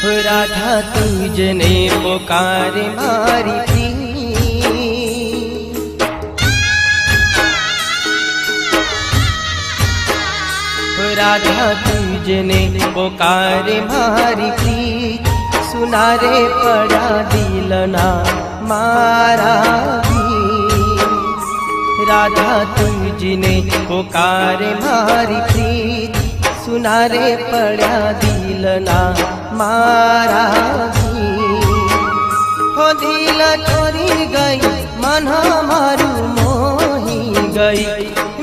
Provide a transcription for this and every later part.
राधा तुझने पुकारे मारी प्रीत, राधा तुझने पुकारे मारी प्रीत, सुना रे पड़ा दिलना मारा भी। राधा तुझने पुकारे मारी प्रीत, सुना रे पड़ा दिलना मारा भी। हो दिल छोड़ी गई मन मारू मोही गई,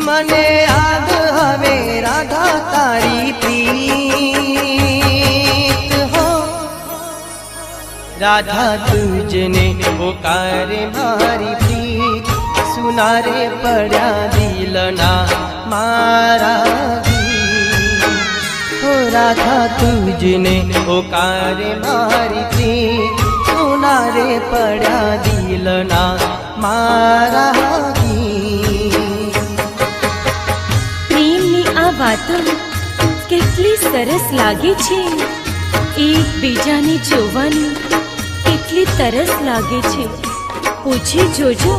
मने याद हवे राधा तारी प्रीत हो। राधा तुझने पुकारे मारी प्रीत, सुना रे पड़ा दिलना मारा भी। हो राधा तुझने पुकारे मारी प्रीत, सुना रे पड़ा दिलना मारा भी। પ્રેમની આ વાતો કેટલી સરસ લાગે છે, એકબીજાને જોવાની કેટલી તરસ લાગે છે। પૂછી જોજો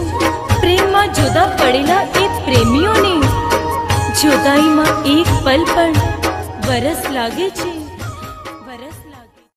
પ્રેમમાં જુદા પડેલા એ પ્રેમીઓને, જુદાઈમાં એક પલ પણ વરસ લાગે છે।